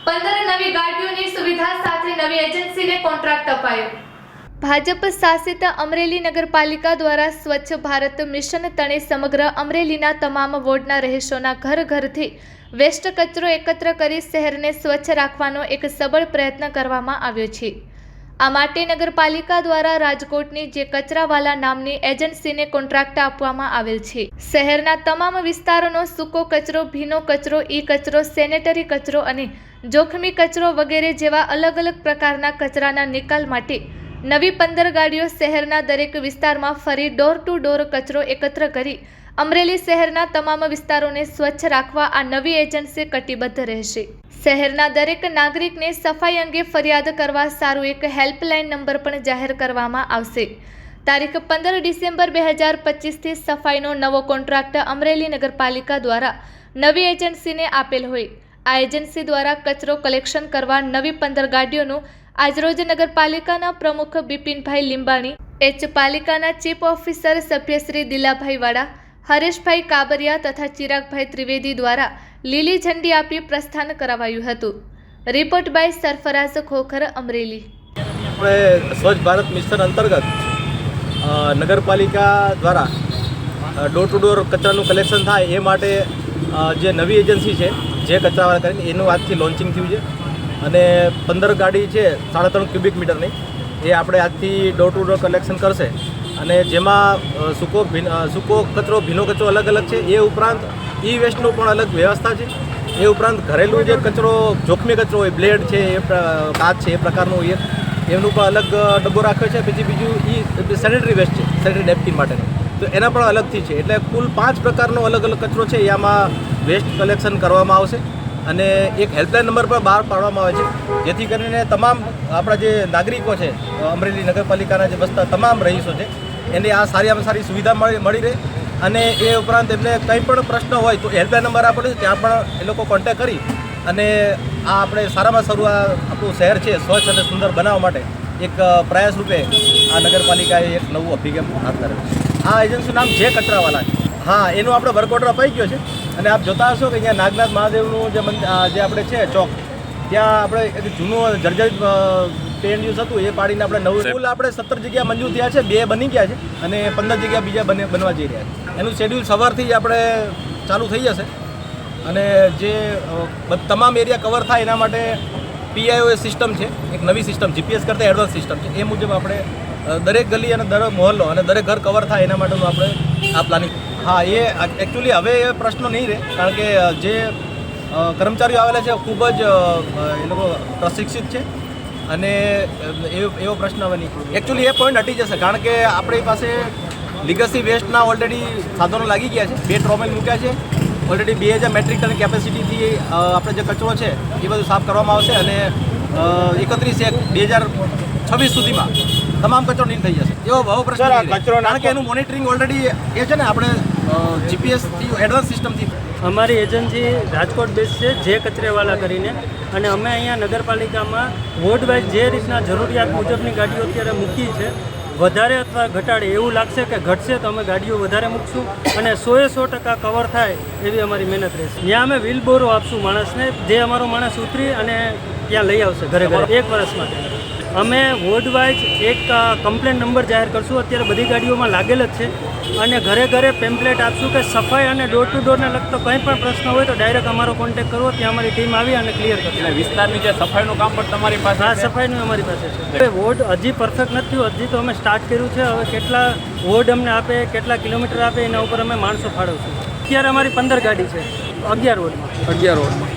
15 નવી ગાડીઓની સુવિધા સાથે નવી એજન્સીને કોન્ટ્રાક્ટ અપાયો। ભાજપ શાસિત અમરેલી નગરપાલિકા દ્વારા સ્વચ્છ ભારત મિશન તણે સમગ્ર અમરેલીના તમામ વોર્ડના રહીશોના ઘરથી વેસ્ટ કચરો એકત્ર કરી શહેરને સ્વચ્છ રાખવાનો એક સબળ પ્રયત્ન કરવામાં આવ્યો છે। આ માટે નગરપાલિકા દ્વારા રાજકોટની જે કચરાવાલા નામની એજન્સીને કોન્ટ્રાક્ટ આપવામાં આવેલ છે। શહેરના તમામ વિસ્તારોનો સૂકો કચરો, ભીનો કચરો, ઈ કચરો, સેનેટરી કચરો અને જોખમી કચરો વગેરે જેવા અલગ અલગ પ્રકારના કચરાના નિકાલ માટે નવી 15 ગાડીઓ શહેરના દરેક વિસ્તારમાં ફરી ડોર ટુ ડોર કચરો એકત્ર કરી અમરેલી શહેરના તમામ વિસ્તારોને સ્વચ્છ રાખવા આ નવી એજન્સી કટિબદ્ધ રહેશે। શહેરના દરેક નાગરિકને સફાઈ અંગે ફરિયાદ કરવા સારું એક હેલ્પલાઇન નંબર પણ જાહેર કરવામાં આવશે। તારીખ 15 ડિસેમ્બર 2025થી સફાઈનો નવો કોન્ટ્રાક્ટ અમરેલી નગરપાલિકા દ્વારા નવી એજન્સીને આપેલ હોય આ એજન્સી દ્વારા કચરો કલેક્શન કરવા નવી 15 ગાડીઓનું આજરોજ નગરપાલિકાના પ્રમુખ બિપિનભાઈ લીંબાણી, એચ પાલિકાના ચીફ ઓફિસર સભ્યશ્રી દિલાભાઈ વાડા, હરેશભાઈ કાબરિયા તથા ચિરાગભાઈ ત્રિવેદી દ્વારા લીલી ઝંડી આપી પ્રસ્થાન કરાવાયું હતું। Report by Sarfaraz Khokhar, Amreli. Swachh Bharat mission અંતર્ગત નગરપાલિકા દ્વારા ડોર ટુ ડોર કચરાનું કલેક્શન થાય એ માટે જે નવી એજન્સી છે જે કચરાવાળા કરીને એનું આજથી લોન્ચિંગ થયું છે અને 15 ગાડી છે 3.5 ક્યુબિક મીટરની એ આપણે આજથી ડોર ટુ ડોર કલેક્શન કરશે અને જેમાં સૂકો કચરો, ભીનો કચરો અલગ અલગ છે। એ ઉપરાંત ઈ વેસ્ટનું પણ અલગ વ્યવસ્થા છે। એ ઉપરાંત ઘરેલું જે કચરો, જોખમી કચરો હોય, બ્લેડ છે, કાચ છે, એ પ્રકારનું એમનું પણ અલગ ડબ્બો રાખ્યો છે। પછી બીજું ઈ સેનેટરી વેસ્ટ છે, સેનેટરી નેપકિન માટેનું, તો એના પણ અલગથી છે। એટલે કુલ 5 પ્રકારનો અલગ અલગ કચરો છે એ આમાં વેસ્ટ કલેક્શન કરવામાં આવશે અને એક હેલ્પલાઇન નંબર પણ બહાર પાડવામાં આવે છે જેથી કરીને તમામ આપણા જે નાગરિકો છે, અમરેલી નગરપાલિકાના જે વસતા તમામ રહીશો છે એને આ સારામાં સારી સુવિધા મળી રહે અને એ ઉપરાંત એમને કંઈ પણ પ્રશ્ન હોય તો હેલ્પલાઇન નંબર આપેલો છે ત્યાં પણ એ લોકો કોન્ટેક્ટ કરી અને આ આપણે સારામાં સારું આ આપણું શહેર છે સ્વચ્છ અને સુંદર બનાવવા માટે એક પ્રયાસ રૂપે આ નગરપાલિકાએ એક નવું અભિગમ હાથ ધરેલું છે। આ એજન્સીનું નામ જે કચરાવાલા છે। હા, એનું આપણે વર્ક ઓર્ડર અપાઈ ગયો છે અને આપ જોતા હશો કે અહીંયા નાગનાથ મહાદેવનું જે આપણે છે ચોક, ત્યાં આપણે એક જૂનું જર્જરિત પેન યુઝ હતું એ પાડીને આપણે નવું સ્કૂલ આપણે 17 જગ્યા મંજૂર થયા છે, 2 બની ગયા છે અને 15 જગ્યા બીજા બનવા જઈ રહ્યા છે। એનું શેડ્યુલ સવારથી આપણે ચાલુ થઈ જશે અને જે તમામ એરિયા કવર થાય એના માટે PIOS સિસ્ટમ છે, એક નવી સિસ્ટમ, GPS કરતાં એડવાન્સ સિસ્ટમ છે। એ મુજબ આપણે દરેક ગલી અને દરેક મહોલ્લો અને દરેક ઘર કવર થાય એના માટેનું આપણે આ પ્લાનિંગ। હા, એ એકચ્યુઅલી હવે એ પ્રશ્નો નહીં રહે કારણ કે જે કર્મચારીઓ આવેલા છે ખૂબ જ એ લોકો પ્રશિક્ષિત છે અને એવો પ્રશ્ન હવે નહીં। એકચ્યુઅલી એ પોઈન્ટ હટી જશે કારણ કે આપણી પાસે લીગસી વેસ્ટના ઓલરેડી સાધનો લાગી ગયા છે, 2 ટ્રોમેલ મૂક્યા છે, ઓલરેડી 2000 મેટ્રિક ટન કેપેસિટીથી આપણે જે કચરો છે એ બધું સાફ કરવામાં આવશે અને 31/1/2026 સુધીમાં તમામ કચરો નીલ થઈ જશે એવો બહુ પ્રશ્ન કારણ કે એનું મોનિટરિંગ ઓલરેડી એ છે ને આપણે જીપીએસથી એડવાન્સ સિસ્ટમથી। અમારી એજન્સી રાજકોટ બેઝ છે જે કચરેવાલા કરીને અને અમે અહીંયા નગરપાલિકામાં વોર્ડ વાઇઝ જે રીતના જરૂરિયાત મુજબની ગાડીઓ અત્યારે મૂકી છે, વધારે અથવા ઘટાડે એવું લાગશે કે ઘટશે તો અમે ગાડીઓ વધારે મૂકશું અને 100% કવર થાય એવી અમારી મહેનત રહેશે। ત્યાં અમે વ્હીલ બોરો આપશું માણસને, જે અમારો માણસ ઉતરી અને ત્યાં લઈ આવશે ઘરે 1 વર્ષ માટે। અમે વોર્ડ વાઇઝ એક કમ્પ્લેન નંબર જાહેર કરશું, અત્યારે બધી ગાડીઓમાં લાગેલ જ છે અને ઘરે પેમ્પલેટ આપશું કે સફાઈ અને ડોર ટુ ડોરને લગતો કંઈ પણ પ્રશ્ન હોય તો ડાયરેક્ટ અમારો કોન્ટેક્ટ કરવો, ત્યાં અમારી ટીમ આવી અને ક્લિયર કરશે। વિસ્તારની જે સફાઈનું કામ પણ તમારી પાસે? હા, સફાઈનું અમારી પાસે છે। વોર્ડ હજી પરફેક્ટ નથી, હજી તો અમે સ્ટાર્ટ કર્યું છે। હવે કેટલા વોર્ડ અમને આપે, કેટલા કિલોમીટર આપે એના ઉપર અમે માણસો ફાળવશું। અત્યારે અમારી 15 ગાડી છે 11 વોર્ડમાં।